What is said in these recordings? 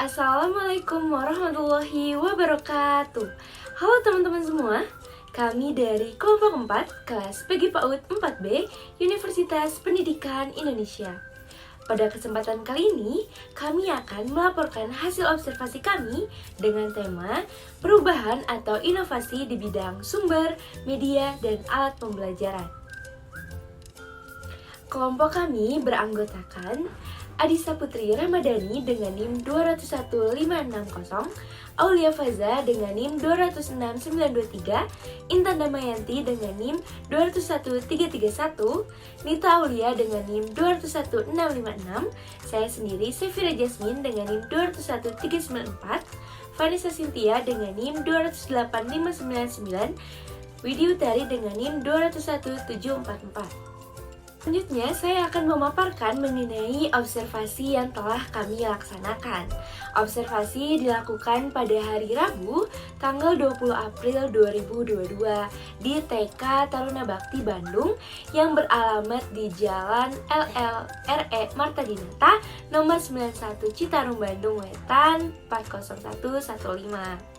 Assalamualaikum warahmatullahi wabarakatuh. Halo teman-teman semua, kami dari kelompok 4 kelas PG PAUD 4B Universitas Pendidikan Indonesia. Pada kesempatan kali ini, kami akan melaporkan hasil observasi kami dengan tema perubahan atau inovasi di bidang sumber, media, dan alat pembelajaran. Kelompok kami beranggotakan Adisa Putri Ramadhani dengan NIM 201560, Aulia Faza dengan NIM 206923, Intan Damayanti dengan NIM 201331, Nita Aulia dengan NIM 201656, saya sendiri Sefira Jasmine dengan NIM 201394, Vanessa Cynthia dengan NIM 208599, Widi Utari dengan NIM 201744. Selanjutnya, saya akan memaparkan mengenai observasi yang telah kami laksanakan. Observasi dilakukan pada hari Rabu, tanggal 20 April 2022 di TK Taruna Bakti Bandung yang beralamat di Jalan LLRE Marta Dinata, nomor 91 Citarum Bandung Wetan 40115.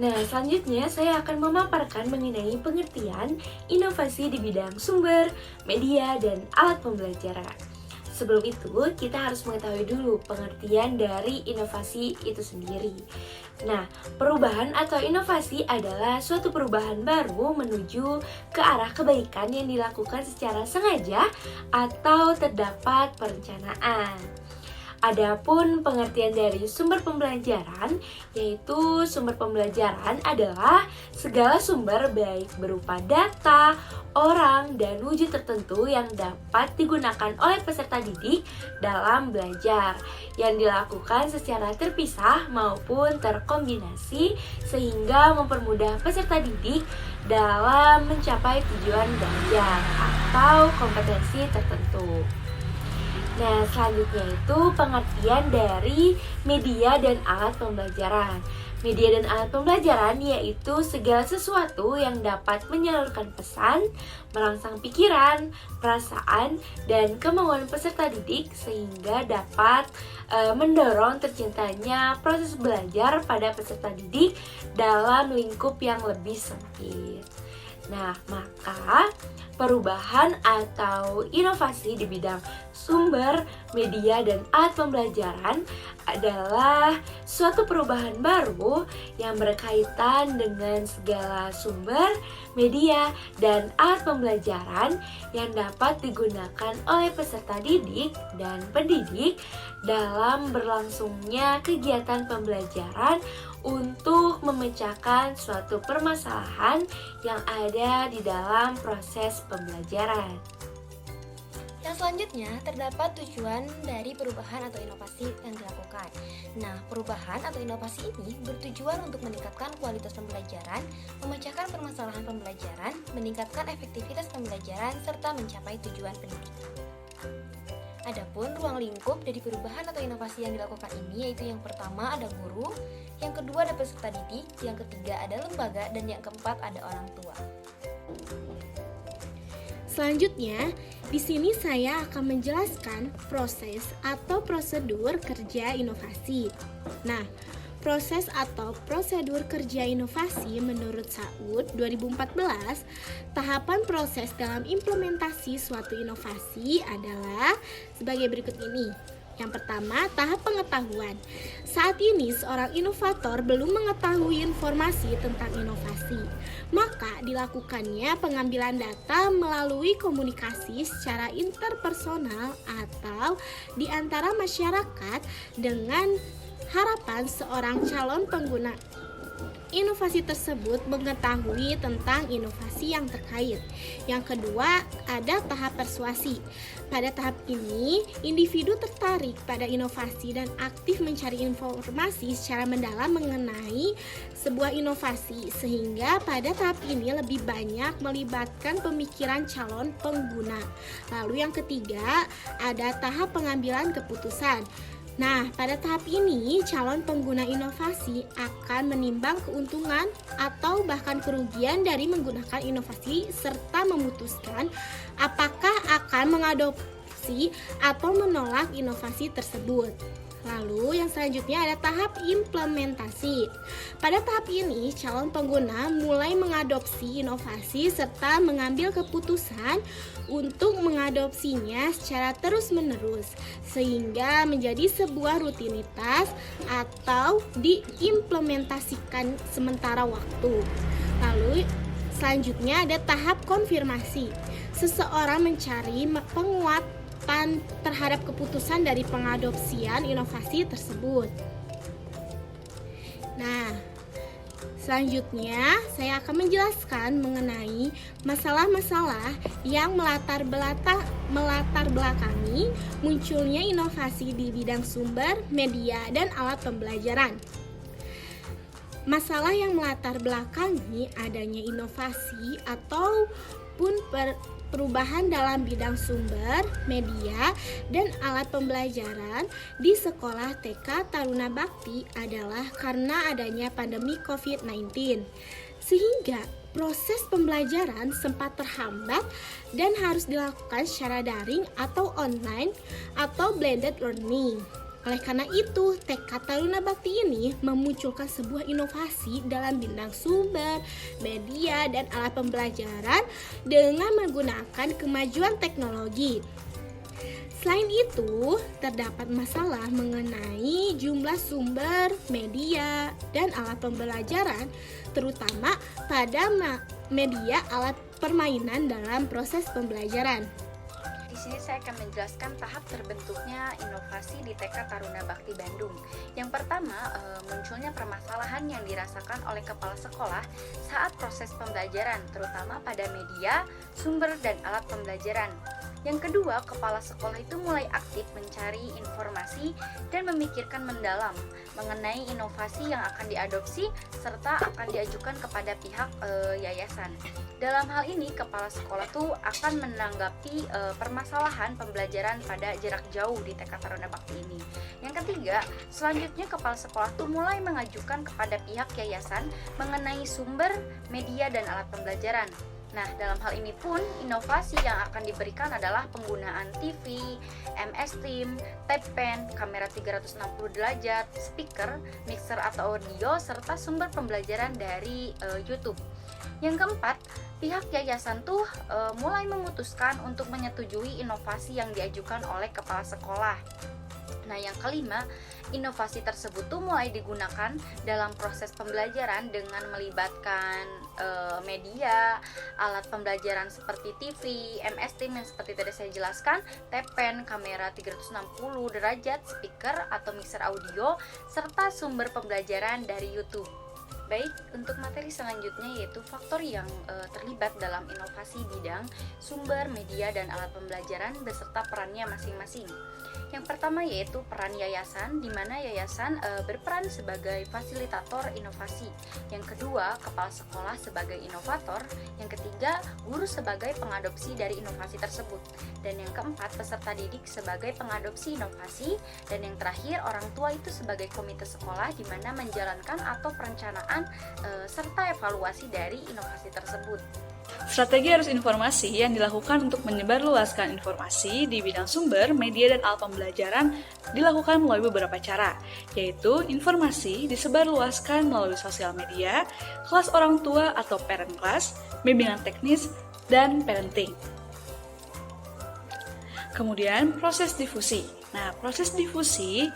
Nah, selanjutnya saya akan memaparkan mengenai pengertian inovasi di bidang sumber, media, dan alat pembelajaran. Sebelum itu, kita harus mengetahui dulu pengertian dari inovasi itu sendiri. Nah, perubahan atau inovasi adalah suatu perubahan baru menuju ke arah kebaikan yang dilakukan secara sengaja atau terdapat perencanaan. Adapun pengertian dari sumber pembelajaran, yaitu sumber pembelajaran adalah segala sumber baik berupa data, orang, dan wujud tertentu yang dapat digunakan oleh peserta didik dalam belajar, yang dilakukan secara terpisah maupun terkombinasi sehingga mempermudah peserta didik dalam mencapai tujuan belajar atau kompetensi tertentu. Nah, selanjutnya itu pengertian dari media dan alat pembelajaran. Media dan alat pembelajaran yaitu segala sesuatu yang dapat menyalurkan pesan, merangsang pikiran, perasaan, dan kemauan peserta didik sehingga dapat mendorong terciptanya proses belajar pada peserta didik dalam lingkup yang lebih sempit. Nah, maka perubahan atau inovasi di bidang sumber, media, dan alat pembelajaran adalah suatu perubahan baru yang berkaitan dengan segala sumber, media, dan alat pembelajaran yang dapat digunakan oleh peserta didik dan pendidik dalam berlangsungnya kegiatan pembelajaran untuk memecahkan suatu permasalahan yang ada di dalam proses pembelajaran. Yang selanjutnya, terdapat tujuan dari perubahan atau inovasi yang dilakukan. Nah, perubahan atau inovasi ini bertujuan untuk meningkatkan kualitas pembelajaran, memecahkan permasalahan pembelajaran, meningkatkan efektivitas pembelajaran, serta mencapai tujuan pendidikan. Adapun ruang lingkup dari perubahan atau inovasi yang dilakukan ini yaitu yang pertama ada guru, yang kedua ada peserta didik, yang ketiga ada lembaga, dan yang keempat ada orang tua. Selanjutnya, di sini saya akan menjelaskan proses atau prosedur kerja inovasi. Nah, proses atau prosedur kerja inovasi menurut SAUD 2014, tahapan proses dalam implementasi suatu inovasi adalah sebagai berikut ini. Yang pertama, tahap pengetahuan. Saat ini seorang inovator belum mengetahui informasi tentang inovasi. Maka dilakukannya pengambilan data melalui komunikasi secara interpersonal atau di antara masyarakat dengan harapan seorang calon pengguna inovasi tersebut mengetahui tentang inovasi yang terkait. Yang kedua, ada tahap persuasi. Pada tahap ini, individu tertarik pada inovasi dan aktif mencari informasi secara mendalam mengenai sebuah inovasi, sehingga pada tahap ini lebih banyak melibatkan pemikiran calon pengguna. Lalu yang ketiga, ada tahap pengambilan keputusan. Nah, pada tahap ini, calon pengguna inovasi akan menimbang keuntungan atau bahkan kerugian dari menggunakan inovasi serta memutuskan apakah akan mengadopsi atau menolak inovasi tersebut. Lalu yang selanjutnya ada tahap implementasi. Pada tahap ini, calon pengguna mulai mengadopsi inovasi serta mengambil keputusan untuk mengadopsinya secara terus-menerus sehingga menjadi sebuah rutinitas atau diimplementasikan sementara waktu. Lalu selanjutnya ada tahap konfirmasi. Seseorang mencari penguatan terhadap keputusan dari pengadopsian inovasi tersebut. Nah, selanjutnya saya akan menjelaskan mengenai masalah-masalah yang melatar belakangi munculnya inovasi di bidang sumber, media, dan alat pembelajaran. Masalah yang melatar belakangi adanya inovasi ataupun perubahan dalam bidang sumber, media, dan alat pembelajaran di sekolah TK Taruna Bakti adalah karena adanya pandemi COVID-19. Sehingga proses pembelajaran sempat terhambat dan harus dilakukan secara daring atau online atau blended learning. Oleh karena itu, TK Taruna Bakti ini memunculkan sebuah inovasi dalam bidang sumber, media, dan alat pembelajaran dengan menggunakan kemajuan teknologi. Selain itu, terdapat masalah mengenai jumlah sumber, media, dan alat pembelajaran, terutama pada media alat permainan dalam proses pembelajaran. Di sini saya akan menjelaskan tahap terbentuknya inovasi di TK Taruna Bakti Bandung. Yang pertama, munculnya permasalahan yang dirasakan oleh kepala sekolah saat proses pembelajaran, terutama pada media, sumber, dan alat pembelajaran. Yang kedua, kepala sekolah itu mulai aktif mencari informasi dan memikirkan mendalam mengenai inovasi yang akan diadopsi serta akan diajukan kepada pihak yayasan. Dalam hal ini, kepala sekolah tuh akan menanggapi permasalahan pembelajaran pada jarak jauh di TK Taruna Bakti ini. Yang ketiga, selanjutnya kepala sekolah tuh mulai mengajukan kepada pihak yayasan mengenai sumber, media, dan alat pembelajaran. Nah, dalam hal ini pun inovasi yang akan diberikan adalah penggunaan TV, MS Team, Tab Pen, kamera 360 derajat, speaker, mixer atau audio, serta sumber pembelajaran dari YouTube. Yang keempat, pihak yayasan tuh mulai memutuskan untuk menyetujui inovasi yang diajukan oleh kepala sekolah. Nah, yang kelima, inovasi tersebut tuh mulai digunakan dalam proses pembelajaran dengan melibatkan media, alat pembelajaran seperti TV, MS Team yang seperti tadi saya jelaskan, Tab Pen, kamera 360 derajat, speaker atau mixer audio, serta sumber pembelajaran dari YouTube. Baik, untuk materi selanjutnya yaitu faktor yang terlibat dalam inovasi bidang sumber, media, dan alat pembelajaran beserta perannya masing-masing. Yang pertama yaitu peran yayasan, di mana yayasan berperan sebagai fasilitator inovasi. Yang kedua, kepala sekolah sebagai inovator. Yang ketiga, guru sebagai pengadopsi dari inovasi tersebut. Dan yang keempat, peserta didik sebagai pengadopsi inovasi. Dan yang terakhir, orang tua itu sebagai komite sekolah, di mana menjalankan atau perencanaan serta evaluasi dari inovasi tersebut. Strategi arus informasi yang dilakukan untuk menyebarluaskan informasi di bidang sumber, media, dan alat pembelajaran dilakukan melalui beberapa cara, yaitu informasi disebarluaskan melalui sosial media, kelas orang tua atau parent class, bimbingan teknis, dan parenting. Kemudian proses difusi. Nah, proses difusi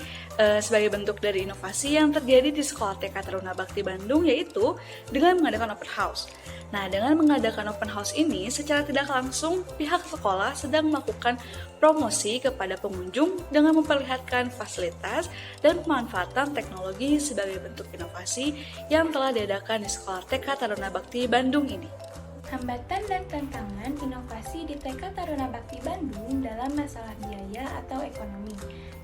sebagai bentuk dari inovasi yang terjadi di Sekolah TK Taruna Bakti Bandung yaitu dengan mengadakan open house. Nah, dengan mengadakan open house ini secara tidak langsung pihak sekolah sedang melakukan promosi kepada pengunjung dengan memperlihatkan fasilitas dan pemanfaatan teknologi sebagai bentuk inovasi yang telah diadakan di Sekolah TK Taruna Bakti Bandung ini. Hambatan dan tantangan inovasi di TK Taruna Bakti Bandung dalam masalah biaya atau ekonomi.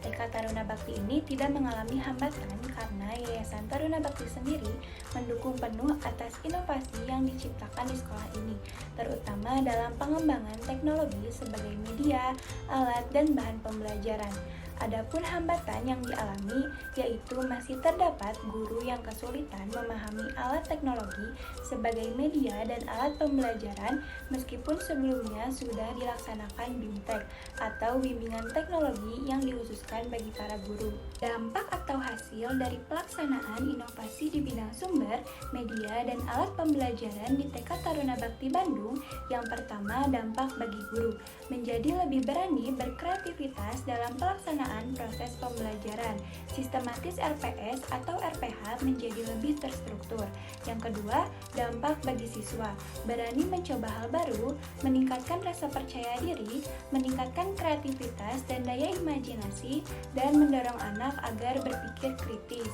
TK Taruna Bakti ini tidak mengalami hambatan karena Yayasan Taruna Bakti sendiri mendukung penuh atas inovasi yang diciptakan di sekolah ini, terutama dalam pengembangan teknologi sebagai media, alat, dan bahan pembelajaran. Adapun hambatan yang dialami yaitu masih terdapat guru yang kesulitan memahami alat teknologi sebagai media dan alat pembelajaran meskipun sebelumnya sudah dilaksanakan BIMTEK atau bimbingan teknologi yang dikhususkan bagi para guru. Dampak atau hasil dari pelaksanaan inovasi di bidang sumber, media, dan alat pembelajaran di TK Taruna Bakti Bandung. Yang pertama, dampak bagi guru menjadi lebih berani berkreativitas dalam pelaksanaan proses pembelajaran. Sistematis RPS atau RPH menjadi lebih terstruktur. Yang kedua, dampak bagi siswa berani mencoba hal baru, meningkatkan rasa percaya diri, meningkatkan kreativitas dan daya imajinasi, dan mendorong anak agar berpikir kritis.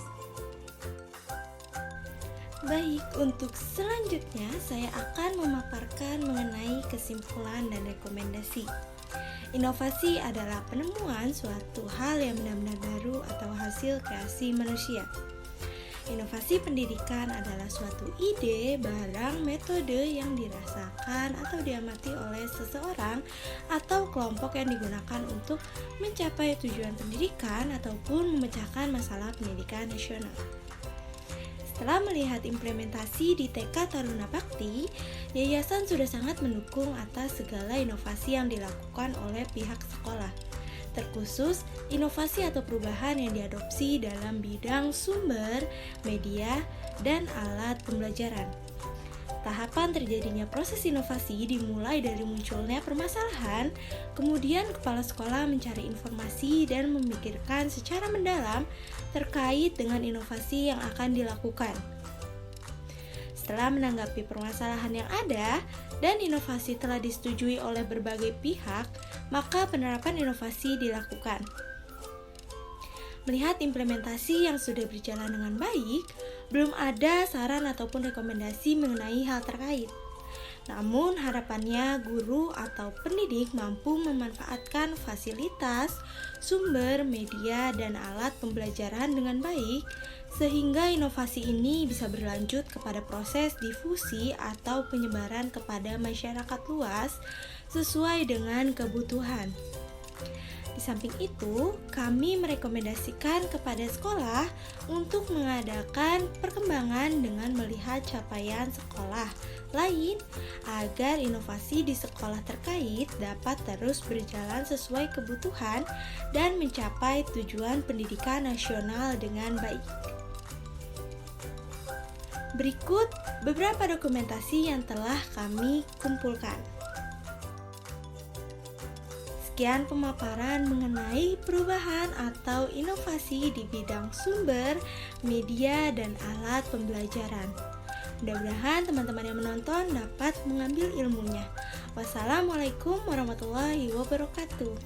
Baik, untuk selanjutnya saya akan memaparkan mengenai kesimpulan dan rekomendasi. Inovasi adalah penemuan suatu hal yang benar-benar baru atau hasil kreasi manusia. Inovasi pendidikan adalah suatu ide, barang, metode yang dirasakan atau diamati oleh seseorang atau kelompok yang digunakan untuk mencapai tujuan pendidikan ataupun memecahkan masalah pendidikan nasional. Setelah melihat implementasi di TK Taruna Bakti, yayasan sudah sangat mendukung atas segala inovasi yang dilakukan oleh pihak sekolah, terkhusus inovasi atau perubahan yang diadopsi dalam bidang sumber, media, dan alat pembelajaran. Tahapan terjadinya proses inovasi dimulai dari munculnya permasalahan, kemudian kepala sekolah mencari informasi dan memikirkan secara mendalam terkait dengan inovasi yang akan dilakukan. Setelah menanggapi permasalahan yang ada dan inovasi telah disetujui oleh berbagai pihak, maka penerapan inovasi dilakukan. Melihat implementasi yang sudah berjalan dengan baik, belum ada saran ataupun rekomendasi mengenai hal terkait. Namun harapannya guru atau pendidik mampu memanfaatkan fasilitas, sumber, media, dan alat pembelajaran dengan baik sehingga inovasi ini bisa berlanjut kepada proses difusi atau penyebaran kepada masyarakat luas sesuai dengan kebutuhan. Di samping itu, kami merekomendasikan kepada sekolah untuk mengadakan perkembangan dengan melihat capaian sekolah lain agar inovasi di sekolah terkait dapat terus berjalan sesuai kebutuhan dan mencapai tujuan pendidikan nasional dengan baik. Berikut beberapa dokumentasi yang telah kami kumpulkan. Sekian pemaparan mengenai perubahan atau inovasi di bidang sumber, media, dan alat pembelajaran. Mudah-mudahan teman-teman yang menonton dapat mengambil ilmunya. Wassalamualaikum warahmatullahi wabarakatuh.